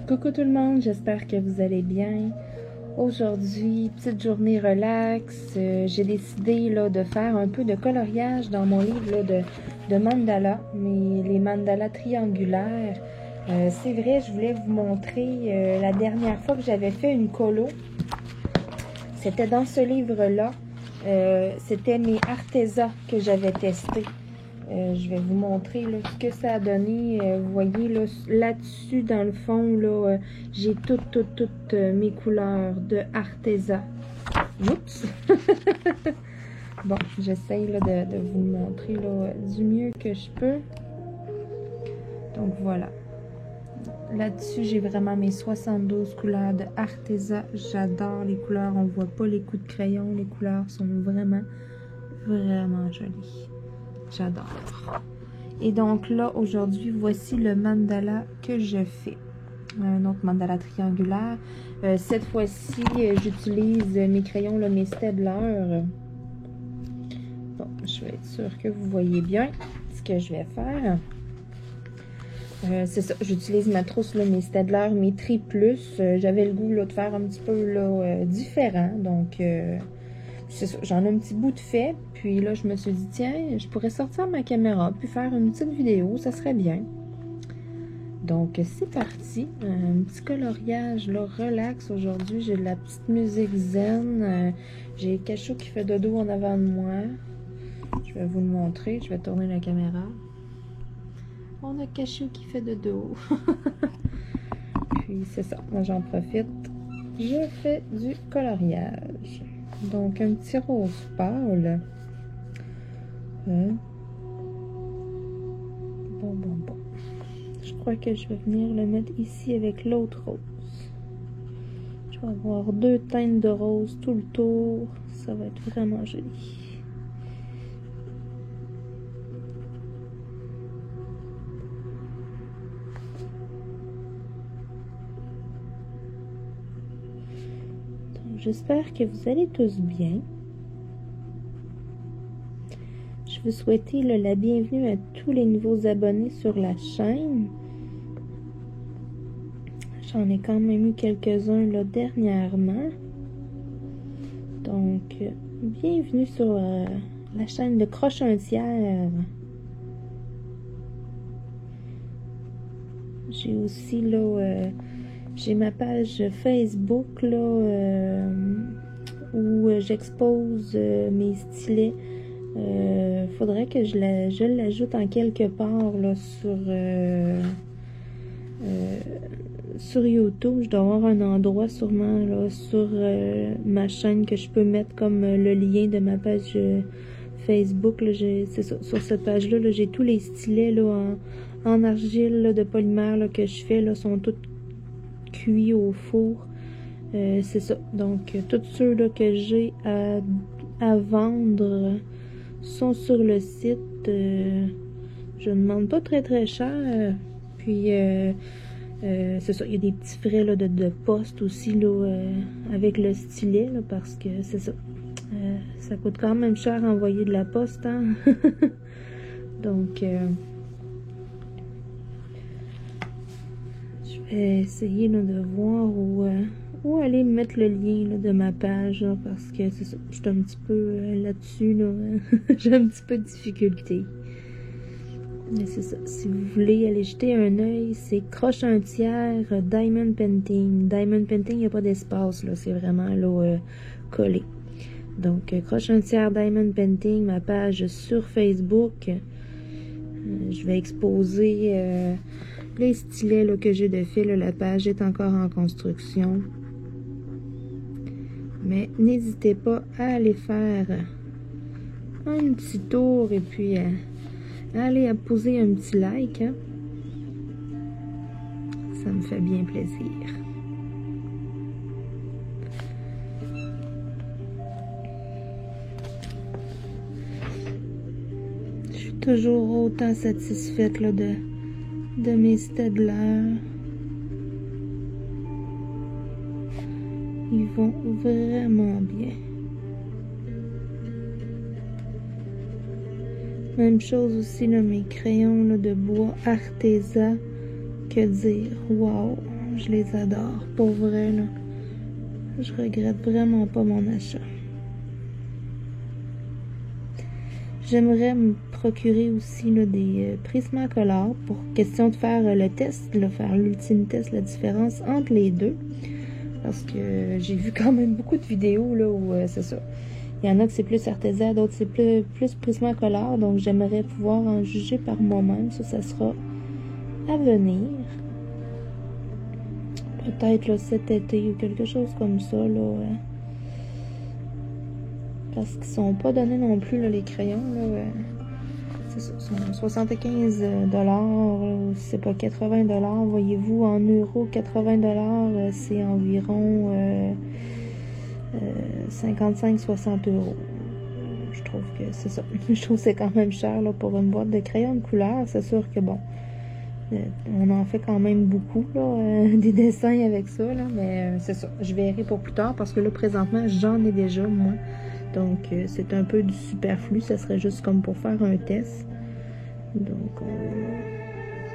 Coucou tout le monde, j'espère que vous allez bien. Aujourd'hui, petite journée relax. J'ai décidé là, de faire un peu de coloriage dans mon livre là, de mandala, mais les mandalas triangulaires. C'est vrai, je voulais vous montrer la dernière fois que j'avais fait une colo. C'était dans ce livre-là. C'était mes Arteza que j'avais testé. Je vais vous montrer là, ce que ça a donné. Vous voyez là-dessus, dans le fond, là, j'ai toutes mes couleurs de Arteza. Oups! Bon, j'essaye de vous montrer là, du mieux que je peux. Donc voilà. Là-dessus, j'ai vraiment mes 72 couleurs de Arteza. J'adore les couleurs. On voit pas les coups de crayon. Les couleurs sont vraiment jolies. J'adore. Et donc là, aujourd'hui, voici le mandala que je fais. Un autre mandala triangulaire. Cette fois-ci, j'utilise mes crayons, là, mes Staedtler. Bon, je vais être sûre que vous voyez bien ce que je vais faire. C'est ça, j'utilise ma trousse, là, mes Staedtler, mes Tri Plus. J'avais le goût là, de faire un petit peu là, différent. Donc, c'est ça, j'en ai un petit bout de fait. Puis là, je me suis dit, tiens, je pourrais sortir ma caméra puis faire une petite vidéo, ça serait bien. Donc, c'est parti. Un petit coloriage, là, relax aujourd'hui. J'ai de la petite musique zen. J'ai Cachou qui fait dodo en avant de moi. Je vais vous le montrer. Je vais tourner la caméra. On a Cachou qui fait dodo. Puis, c'est ça. Moi, j'en profite. Je fais du coloriage. Donc, un petit rose pâle. Bon. Je crois que je vais venir le mettre ici avec l'autre rose. Je vais avoir deux teintes de rose tout le tour. Ça va être vraiment joli. Donc, j'espère que vous allez tous bien. Je veux souhaiter là, la bienvenue à tous les nouveaux abonnés sur la chaîne. J'en ai quand même eu quelques-uns là dernièrement. Donc, bienvenue sur la chaîne de Croche-un-Tiers. J'ai aussi là, j'ai ma page Facebook là, où j'expose mes stylets. Faudrait que je l'ajoute en quelque part là, sur YouTube. Je dois avoir un endroit sûrement là, sur ma chaîne que je peux mettre comme le lien de ma page Facebook. C'est ça, sur cette page-là, là, j'ai tous les stylets là, en argile là, de polymère là, que je fais. Là, sont tous cuits au four. C'est ça. Donc, tous ceux là, que j'ai à vendre sont sur le site. Je ne demande pas très cher. Puis, c'est ça. Il y a des petits frais là, de poste aussi là, avec le stylet. Là, parce que c'est ça. Ça coûte quand même cher à envoyer de la poste. Hein? Donc, je vais essayer là, de voir où aller mettre le lien là, de ma page, là, parce que c'est ça, je suis un petit peu là-dessus, là, j'ai un petit peu de difficulté. Mais c'est ça, si vous voulez aller jeter un œil, c'est Croche-un-Tiers Diamond Painting. Diamond Painting, il n'y a pas d'espace, là, c'est vraiment là, collé. Donc, Croche-un-Tiers Diamond Painting, ma page sur Facebook. Je vais exposer les stylets là, que j'ai de fait, là, la page est encore en construction. Mais n'hésitez pas à aller faire un petit tour et puis aller à poser un petit like. Hein? Ça me fait bien plaisir. Je suis toujours autant satisfaite là, de mes Staedtler. Ils vont vraiment bien. Même chose aussi, là, mes crayons là, de bois Arteza que que dire? Wow, je les adore. Pour vrai, là. Je regrette vraiment pas mon achat. J'aimerais me procurer aussi là, des Prismacolor pour question de faire le test, là, faire l'ultime test, la différence entre les deux. Parce que j'ai vu quand même beaucoup de vidéos là, où c'est ça. Il y en a que c'est plus Arteza, d'autres c'est plus Prismacolor. Donc j'aimerais pouvoir en juger par moi-même. Ça sera à venir. Peut-être là, cet été ou quelque chose comme ça. Là, parce qu'ils sont pas donnés non plus, là, les crayons. Là, c'est ça, sont 75 $, c'est pas 80 $. Voyez-vous, en euros, 80 $, c'est environ 55-60 €. Je trouve que c'est ça. Je trouve que c'est quand même cher là, pour une boîte de crayons de couleur. C'est sûr que bon, on en fait quand même beaucoup, là, des dessins avec ça, là, mais c'est ça. Je verrai pour plus tard parce que là, présentement, j'en ai déjà, moi. Donc, c'est un peu du superflu. Ça serait juste comme pour faire un test. Donc,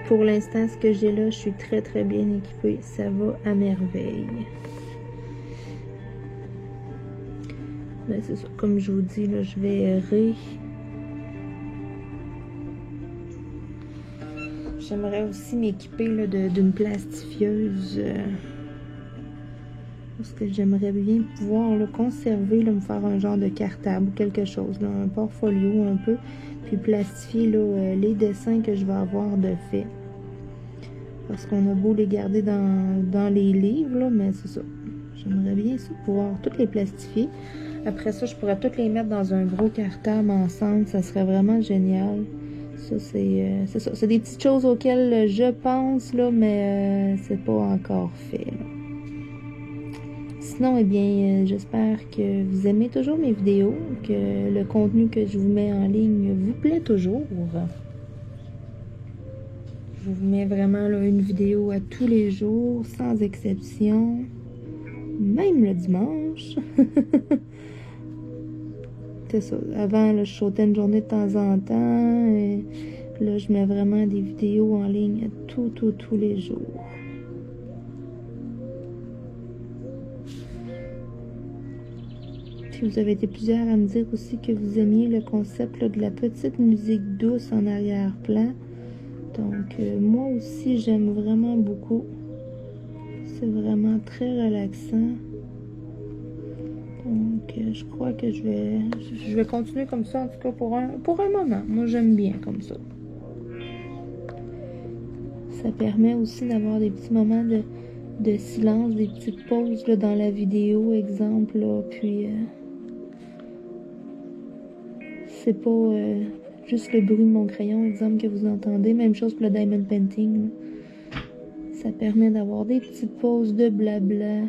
pour l'instant, ce que j'ai là, je suis très, très bien équipée. Ça va à merveille. Ben, c'est ça. Comme je vous dis, là, je vais errer. J'aimerais aussi m'équiper d'une plastifieuse. Parce que j'aimerais bien pouvoir le conserver, là, me faire un genre de cartable ou quelque chose, là, un portfolio un peu, puis plastifier là, les dessins que je vais avoir de fait. Parce qu'on a beau les garder dans les livres, là, mais c'est ça. J'aimerais bien ça, pouvoir toutes les plastifier. Après ça, je pourrais toutes les mettre dans un gros cartable ensemble. Ça serait vraiment génial. Ça, c'est ça. C'est des petites choses auxquelles je pense, là, mais c'est pas encore fait, là. Sinon, eh bien, j'espère que vous aimez toujours mes vidéos, que le contenu que je vous mets en ligne vous plaît toujours. Je vous mets vraiment là, une vidéo à tous les jours, sans exception, même le dimanche. C'est ça. Avant, là, je sautais une journée de temps en temps. Et là, je mets vraiment des vidéos en ligne tous les jours. Vous avez été plusieurs à me dire aussi que vous aimiez le concept là, de la petite musique douce en arrière-plan. Donc, moi aussi, j'aime vraiment beaucoup. C'est vraiment très relaxant. Donc, je crois que je vais continuer comme ça, en tout cas, pour un moment. Moi, j'aime bien comme ça. Ça permet aussi d'avoir des petits moments de silence, des petites pauses là, dans la vidéo, exemple, là, puis... c'est pas juste le bruit de mon crayon, exemple, que vous entendez. Même chose pour le diamond painting. Là. Ça permet d'avoir des petites pauses de blabla.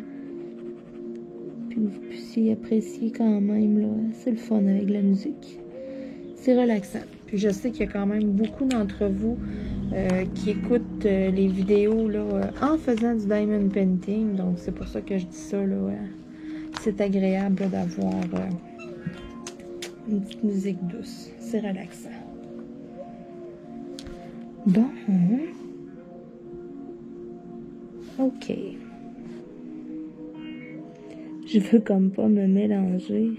Puis vous puissiez apprécier quand même. Là. C'est le fun avec la musique. C'est relaxant. Puis je sais qu'il y a quand même beaucoup d'entre vous qui écoutent les vidéos là, en faisant du diamond painting. Donc c'est pour ça que je dis ça. C'est agréable d'avoir... une petite musique douce. C'est relaxant. Bon. OK. Je veux comme pas me mélanger.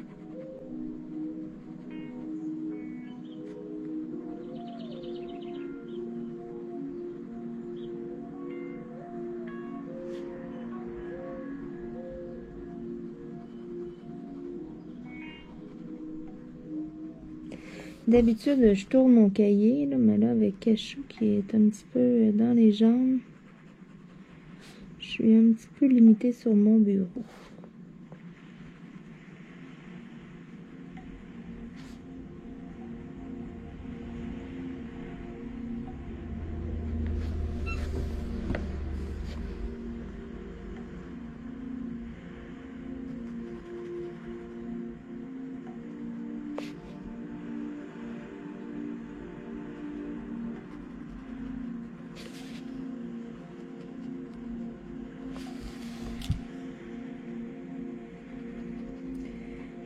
D'habitude, je tourne mon cahier, là, mais là, avec Cachou qui est un petit peu dans les jambes, je suis un petit peu limitée sur mon bureau.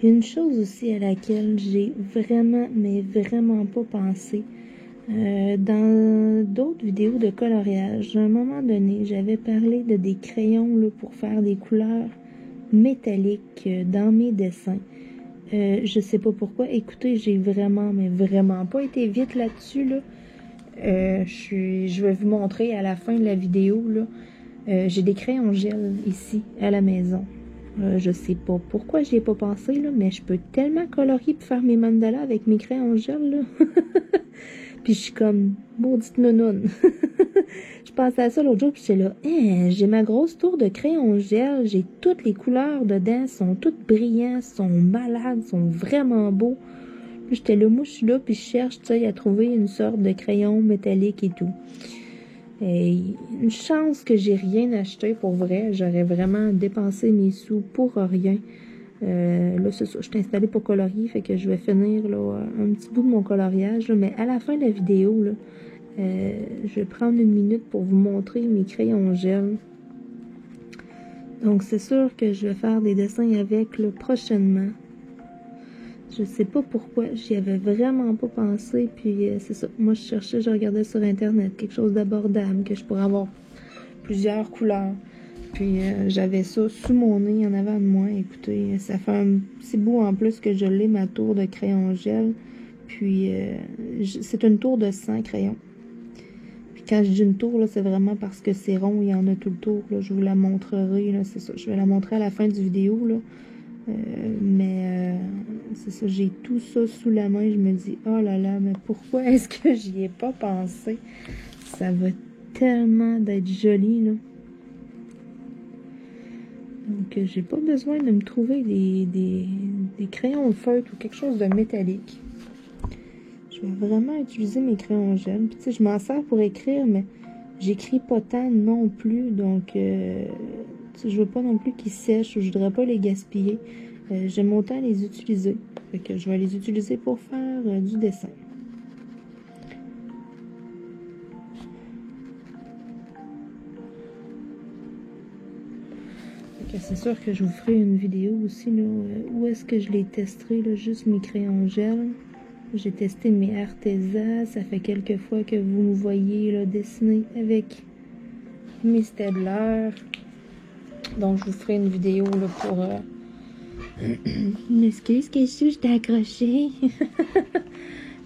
Une chose aussi à laquelle j'ai vraiment, mais vraiment pas pensé, Dans d'autres vidéos de coloriage, à un moment donné, j'avais parlé de des crayons là, pour faire des couleurs métalliques dans mes dessins. Je sais pas pourquoi. Écoutez, j'ai vraiment, mais vraiment pas été vite là-dessus, là. Je vais vous montrer à la fin de la vidéo, là. J'ai des crayons gel ici, à la maison. Je sais pas pourquoi j'y ai pas pensé, là, mais je peux tellement colorier pour faire mes mandalas avec mes crayons gel, là. Puis je suis comme, maudite nounoune. Je pensais à ça l'autre jour, puis j'étais là, j'ai ma grosse tour de crayon gel, j'ai toutes les couleurs dedans, sont toutes brillantes, sont malades, sont vraiment beaux. Puis j'étais là, moi je suis là, puis je cherche, tu sais, à trouver une sorte de crayon métallique et tout. Et une chance que j'ai rien acheté pour vrai, j'aurais vraiment dépensé mes sous pour rien. Là, c'est ça, je suis installée pour colorier, fait que je vais finir là, un petit bout de mon coloriage, là, mais à la fin de la vidéo, là, je vais prendre une minute pour vous montrer mes crayons gel. Donc, c'est sûr que je vais faire des dessins avec là, prochainement. Je sais pas pourquoi, j'y avais vraiment pas pensé, puis c'est ça. Moi, je regardais sur Internet quelque chose d'abordable, que je pourrais avoir plusieurs couleurs. Puis j'avais ça sous mon nez en avant de moi. Écoutez, ça fait un petit bout en plus que je l'ai, ma tour de crayon gel. Puis c'est une tour de 100 crayons. Puis quand je dis une tour, là, c'est vraiment parce que c'est rond, il y en a tout le tour. Là. Je vous la montrerai, là, c'est ça. Je vais la montrer à la fin du vidéo, là. C'est ça, j'ai tout ça sous la main. Je me dis, oh là là, mais pourquoi est-ce que j'y ai pas pensé? Ça va tellement d'être joli, là. Donc, j'ai pas besoin de me trouver des crayons de feutre ou quelque chose de métallique. Je vais vraiment utiliser mes crayons gel. Puis, tu sais, je m'en sers pour écrire, mais j'écris pas tant non plus. Donc, tu sais, je veux pas non plus qu'ils sèchent ou je voudrais pas les gaspiller. J'aime autant les utiliser. Fait que je vais les utiliser pour faire du dessin. C'est sûr que je vous ferai une vidéo aussi, là, où est-ce que je les testerai, là, juste mes crayons gel. J'ai testé mes Arteza, ça fait quelques fois que vous me voyez là, dessiner avec mes Staedtler. Donc, je vous ferai une vidéo là, pour... Une excuse, qu'est-ce que j'étais accrochée?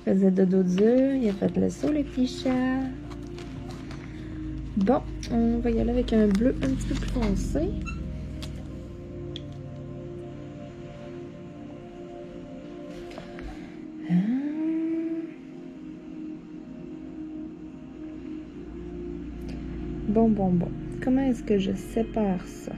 Faisait dodo dur, il a fait le saut, le petit chat. Bon, on va y aller avec un bleu un petit peu plus foncé. Bon. Comment est-ce que je sépare ça?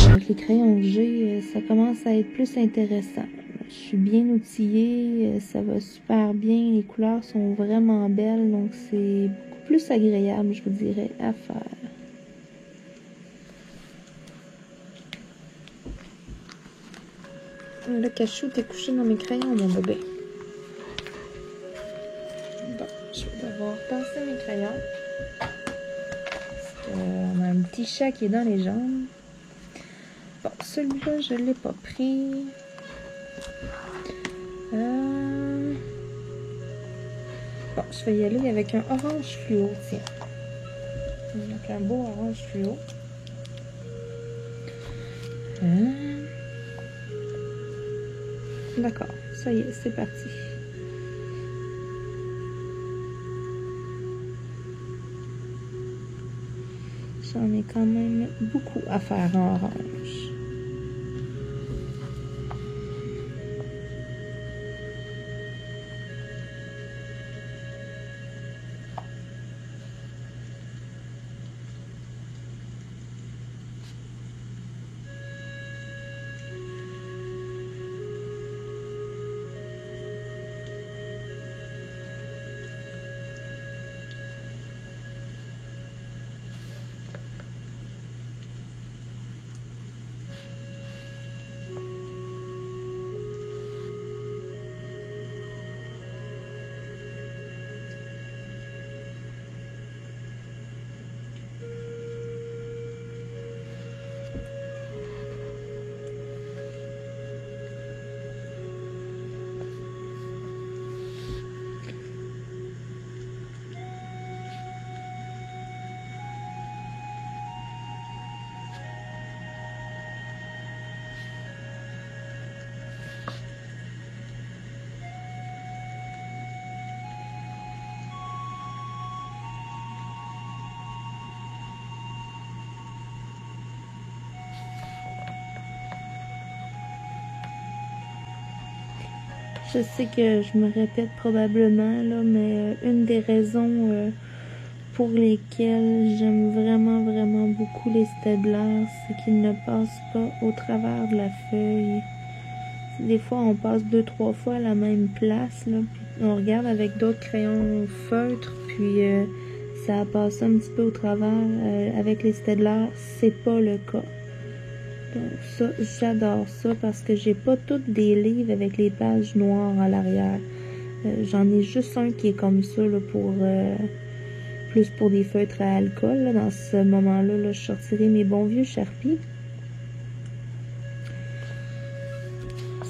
Avec les crayons que j'ai, ça commence à être plus intéressant. Je suis bien outillée, ça va super bien, les couleurs sont vraiment belles, donc c'est beaucoup plus agréable, je vous dirais, à faire. Le cachou t'es couché dans mes crayons, mon bébé. Bon, je vais devoir passer mes crayons. Parce qu'on a un petit chat qui est dans les jambes. Bon, celui-là, je ne l'ai pas pris. Bon, je vais y aller avec un orange fluo, tiens. Donc, un beau orange fluo. D'accord, ça y est, c'est parti. J'en ai quand même beaucoup à faire en orange. Je sais que je me répète probablement, là, mais une des raisons pour lesquelles j'aime vraiment beaucoup les Staedtler, c'est qu'ils ne passent pas au travers de la feuille. Des fois, on passe 2-3 fois à la même place, là, puis on regarde avec d'autres crayons feutres, puis ça passe un petit peu au travers. Avec les Staedtler, c'est pas le cas. Donc ça, j'adore ça parce que j'ai pas toutes des livres avec les pages noires à l'arrière. J'en ai juste un qui est comme ça là, pour plus pour des feutres à alcool. Là. Dans ce moment-là, là, je sortirai mes bons vieux Sharpies.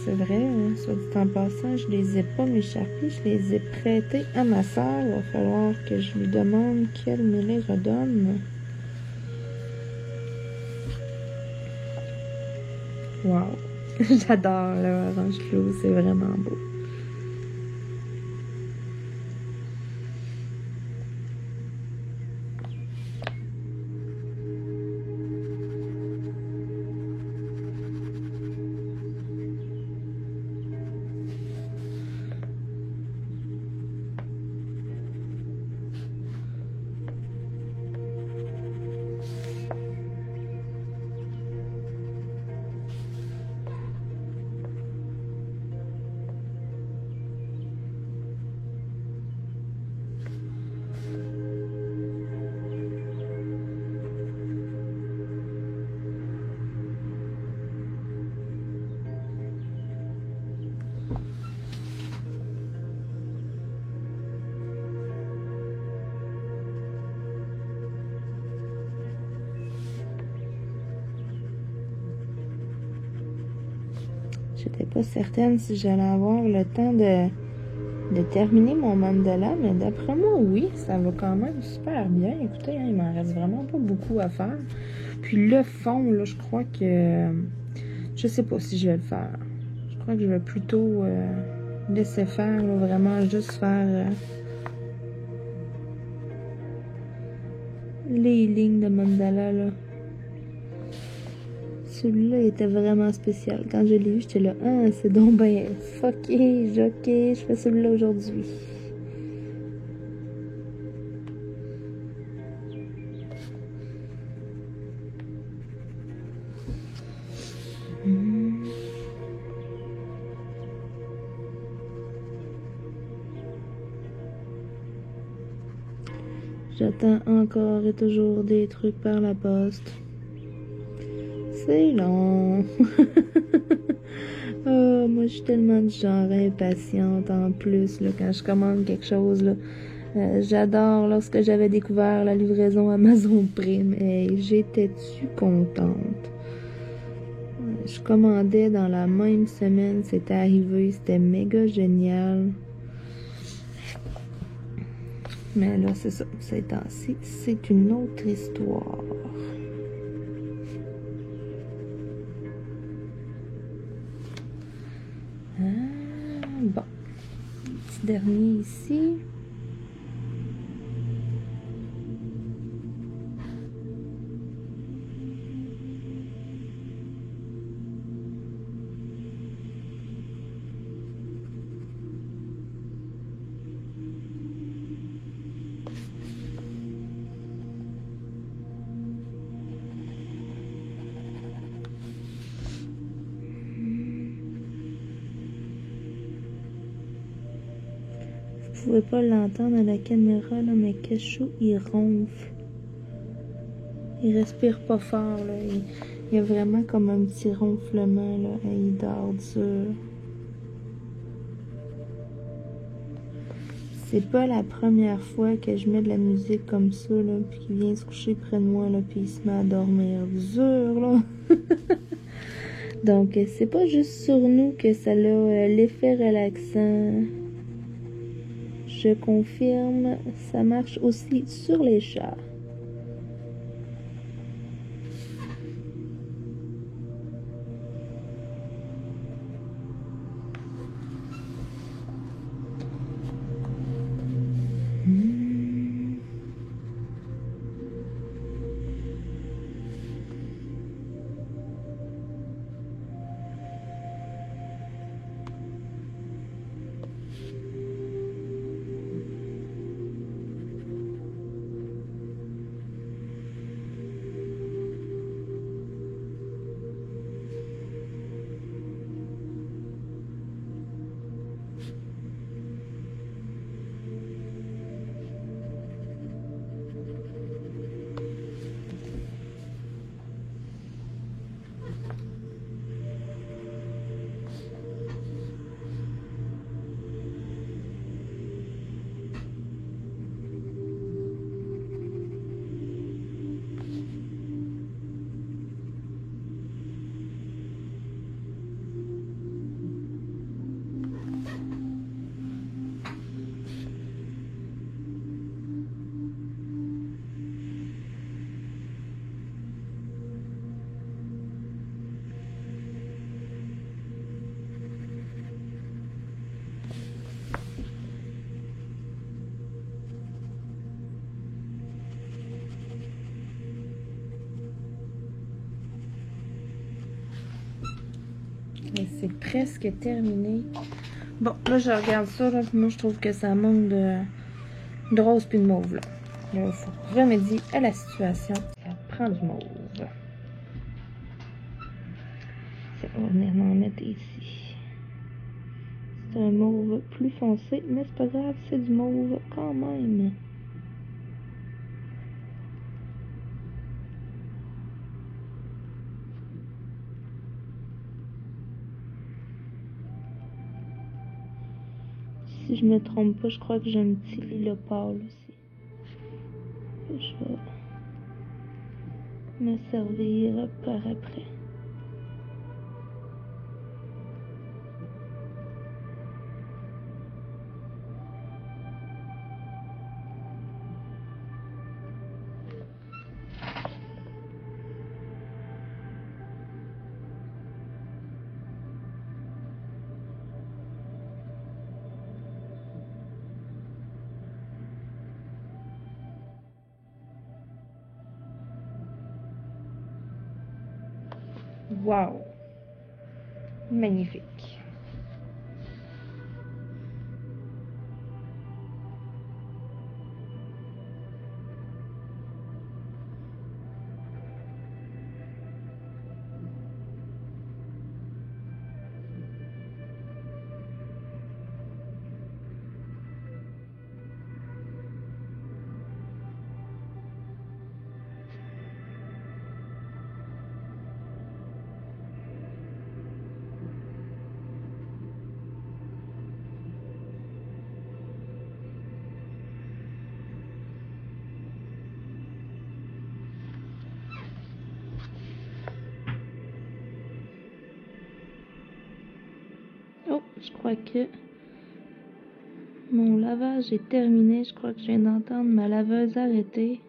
C'est vrai, hein, soit dit en passant, je les ai pas mes Sharpies, je les ai prêtés à ma sœur. Il va falloir que je lui demande qu'elle me les redonne. Wow! J'adore le orange fluo, c'est vraiment beau. J'étais pas certaine si j'allais avoir le temps de terminer mon mandala, mais d'après moi, oui, ça va quand même super bien. Écoutez, hein, il m'en reste vraiment pas beaucoup à faire. Puis le fond, là, je crois que... je sais pas si je vais le faire. Je crois que je vais plutôt laisser faire, là, vraiment juste faire les lignes de mandala, là. celui-là était vraiment spécial. Quand je l'ai vu, j'étais là, ah, c'est donc ben fucké, ok, je fais celui-là aujourd'hui. J'attends encore et toujours des trucs par la poste. C'est long. Oh, moi, je suis tellement du genre impatiente en plus, là, quand je commande quelque chose, là. J'adore lorsque j'avais découvert la livraison Amazon Prime. Et j'étais-tu contente. Je commandais dans la même semaine, c'était arrivé, c'était méga génial. Mais là, c'est ça, ces temps-ci, c'est une autre histoire. Bon, petit dernier ici. Vous pouvez pas l'entendre à la caméra, là, mais Cachou, il ronfle. Il respire pas fort, là. Il y a vraiment comme un petit ronflement, là. Et il dort dur. C'est pas la première fois que je mets de la musique comme ça, là, puis qu'il vient se coucher près de moi, là, puis il se met à dormir dur, là. Donc, c'est pas juste sur nous que ça a l'effet relaxant. Je confirme, ça marche aussi sur les chats. Et c'est presque terminé. Bon, là, je regarde ça, là, moi, je trouve que ça manque de rose puis de mauve, là. Là, il faut remédier à la situation. Ça prend du mauve. Ça, on va venir m'en mettre ici. C'est un mauve plus foncé, mais c'est pas grave, c'est du mauve quand même. Si je me trompe pas, je crois que j'ai un petit lilas pâle aussi. Je vais me servir par après. Wow! Magnifique! Oh, je crois que mon lavage est terminé. Je crois que je viens d'entendre ma laveuse arrêter.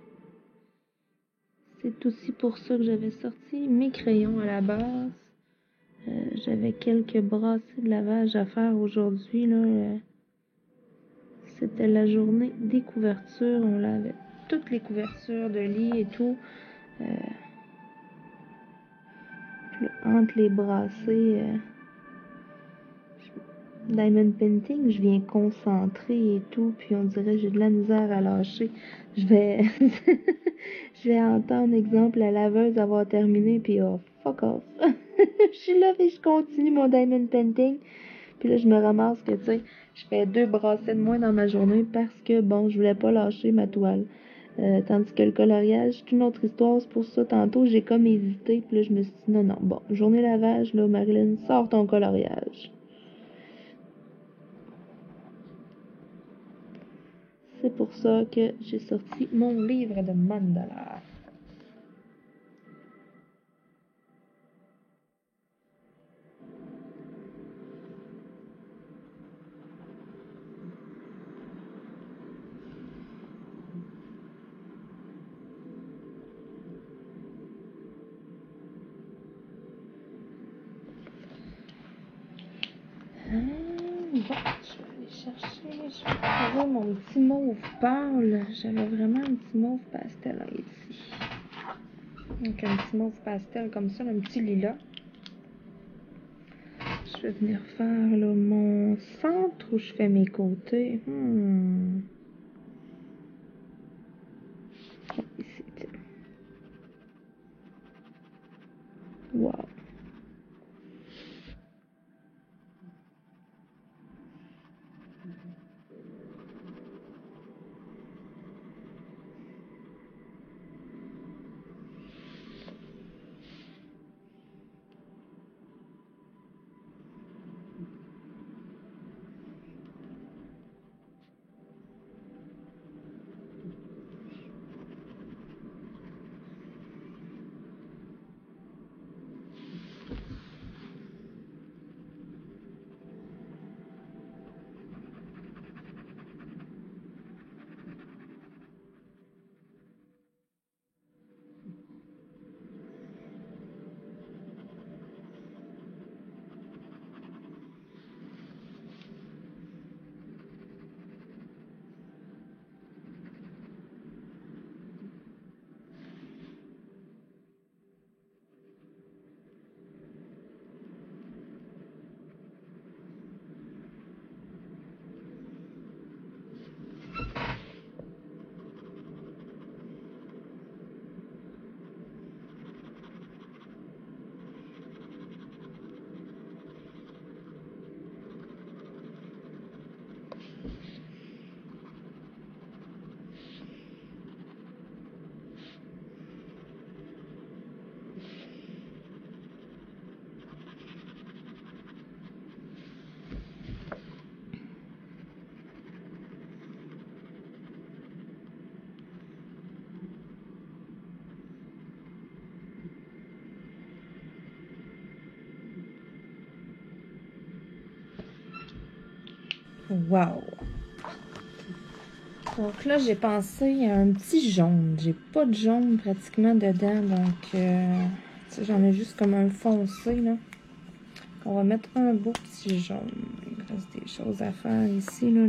C'est aussi pour ça que j'avais sorti mes crayons à la base. J'avais quelques brassées de lavage à faire aujourd'hui, là. C'était la journée des couvertures. On lavait toutes les couvertures de lit et tout. Entre les brassées Diamond Painting, je viens concentrer et tout, puis on dirait que j'ai de la misère à lâcher. Je vais je vais entendre, exemple, la laveuse avoir terminé, puis oh, fuck off. Je suis là, et je continue mon Diamond Painting. Puis là, je me ramasse que, tu sais, je fais 2 brassées de moins dans ma journée parce que, bon, je voulais pas lâcher ma toile. Tandis que le coloriage, c'est une autre histoire. C'est pour ça, tantôt, j'ai comme hésité. Puis là, je me suis dit, non, non, bon, journée lavage, là, Marilyn, sors ton coloriage. C'est pour ça que j'ai sorti mon livre de mandala. Bon, je vais aller chercher, je vais trouver mon petit mauve pâle. J'avais vraiment un petit mauve pastel là, ici. Donc un petit mauve pastel comme ça, un petit lilas. Je vais venir faire là, mon centre où je fais mes côtés. Ici, tiens. Wow. Wow! Donc là, j'ai pensé à un petit jaune. J'ai pas de jaune pratiquement dedans, donc j'en ai juste comme un foncé, là. On va mettre un beau petit jaune. Il reste des choses à faire ici, là,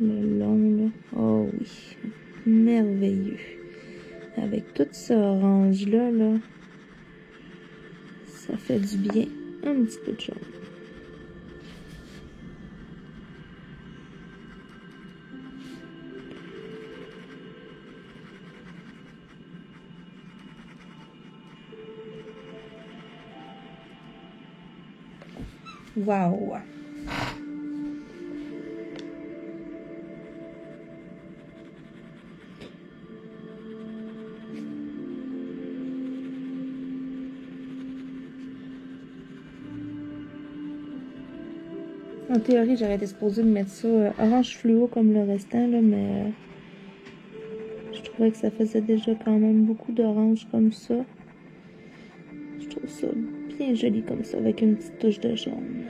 le long, là. Oh oui, merveilleux. Avec tout ce orange-là, là. Ça fait du bien. Un petit peu de jaune. Wow! En théorie, j'aurais été supposée de mettre ça orange fluo comme le restant, là, mais je trouvais que ça faisait déjà quand même beaucoup d'orange comme ça. Je trouve ça bien joli comme ça, avec une petite touche de jaune.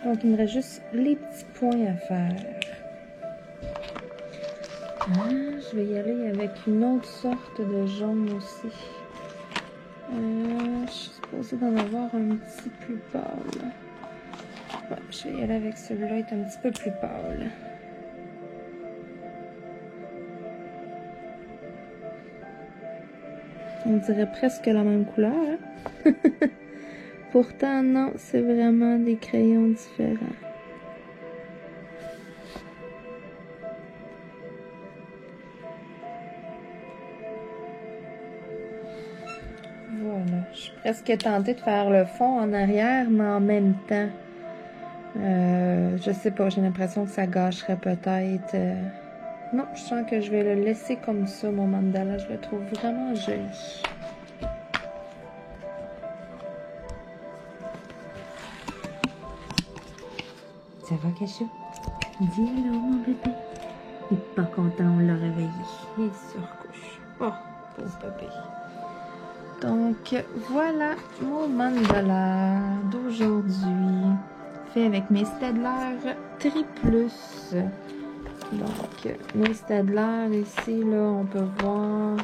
Donc, il me reste juste les petits points à faire. Je vais y aller avec une autre sorte de jaune aussi. Je suis supposée d'en avoir un petit plus pâle. Ouais, je vais y aller avec celui-là, est un petit peu plus pâle. On dirait presque la même couleur, hein? Pourtant, non, c'est vraiment des crayons différents. Voilà, je suis presque tentée de faire le fond en arrière, mais en même temps, je sais pas, j'ai l'impression que ça gâcherait peut-être. Non, je sens que je vais le laisser comme ça, mon mandala, je le trouve vraiment joli. Ça va, Cachou? Dis hello, mon bébé. Il est pas content, on l'a réveillé. Il se recouche. Oh, pauvre bébé. Donc, voilà mon mandala d'aujourd'hui. Fait avec mes Staedtler Triplus. Donc, mes Staedtler ici, là, on peut voir.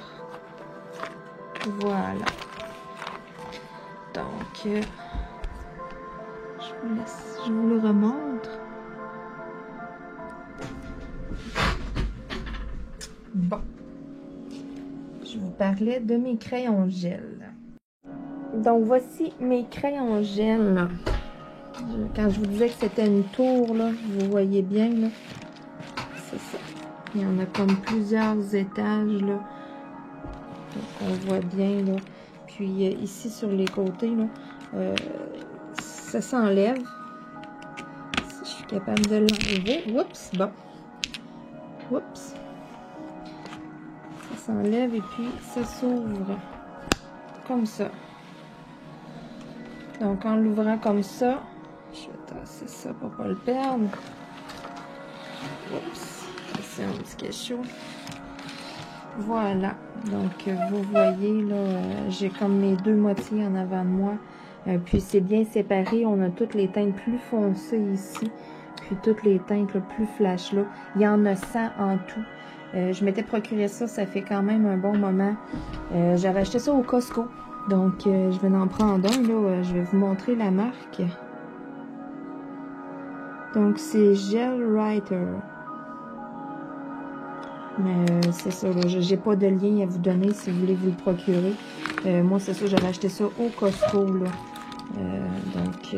Voilà. Donc, je vous le remontre. Bon. Je vous parlais de mes crayons gel. Donc, voici mes crayons gel. Quand je vous disais que c'était une tour, là, vous voyez bien, là. C'est ça. Il y en a comme plusieurs étages, là. Donc, on voit bien, là. Puis, ici, sur les côtés, là, ça s'enlève. Si je suis capable de l'enlever. Oups, bon. Oups. Ça s'enlève et puis ça s'ouvre. Comme ça. Donc, en l'ouvrant comme ça, je vais tasser ça pour pas le perdre. Oups. C'est un petit cachot. Voilà. Donc, vous voyez, là, j'ai comme mes deux moitiés en avant de moi. Puis, c'est bien séparé. On a toutes les teintes plus foncées ici. Puis, toutes les teintes là, plus flash là. Il y en a 100 en tout. Je m'étais procuré ça. Ça fait quand même un bon moment. J'avais acheté ça au Costco. Donc, je vais en prendre un. Là, je vais vous montrer la marque. Donc, c'est Gel Writer. Mais c'est ça, j'ai pas de lien à vous donner si vous voulez vous le procurer. Moi, c'est ça, j'avais acheté ça au Costco, là. Donc,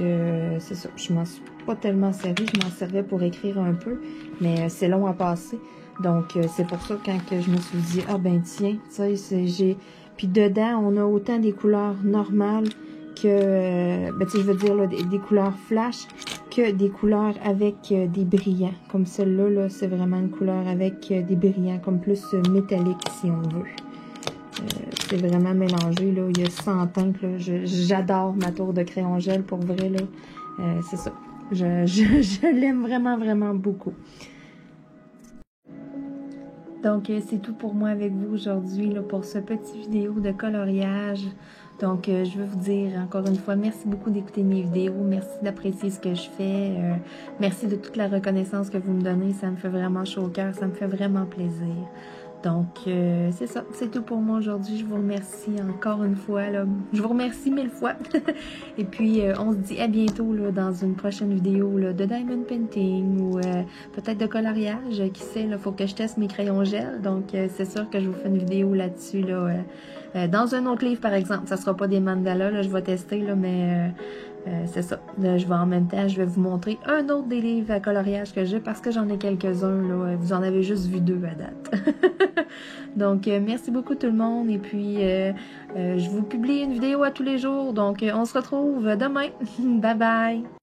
c'est ça. Je m'en suis pas tellement servi. Je m'en servais pour écrire un peu, mais c'est long à passer. Donc, c'est pour ça quand que je me suis dit, ah ben tiens, tu sais, j'ai... Puis dedans, on a autant des couleurs normales que, ben tu sais, je veux dire, là, des couleurs flash, que des couleurs avec des brillants. Comme celle-là, là, c'est vraiment une couleur avec des brillants, comme plus métallique, si on veut. C'est vraiment mélangé, là. Il y a 100 teintes, là. J'adore ma tour de crayon gel, pour vrai, là. C'est ça. Je l'aime vraiment, vraiment beaucoup. Donc, c'est tout pour moi avec vous aujourd'hui, là, pour ce petit vidéo de coloriage. Donc, je veux vous dire encore une fois, merci beaucoup d'écouter mes vidéos, merci d'apprécier ce que je fais, merci de toute la reconnaissance que vous me donnez, ça me fait vraiment chaud au cœur, ça me fait vraiment plaisir. Donc, c'est ça, c'est tout pour moi aujourd'hui. Je vous remercie encore une fois, là. Je vous remercie 1000 fois. Et puis, on se dit à bientôt là, dans une prochaine vidéo là, de Diamond Painting ou peut-être de coloriage. Qui sait, il faut que je teste mes crayons gel. Donc, c'est sûr que je vous fais une vidéo là-dessus. Là, dans un autre livre, par exemple. Ça sera pas des mandalas, là, je vais tester, là, mais... c'est ça. Là, je vais en même temps, je vais vous montrer un autre des livres à coloriage que j'ai parce que j'en ai quelques-uns. Là. Vous en avez juste vu 2 à date. Donc, merci beaucoup tout le monde. Et puis, je vous publie une vidéo à tous les jours. Donc, on se retrouve demain. Bye bye!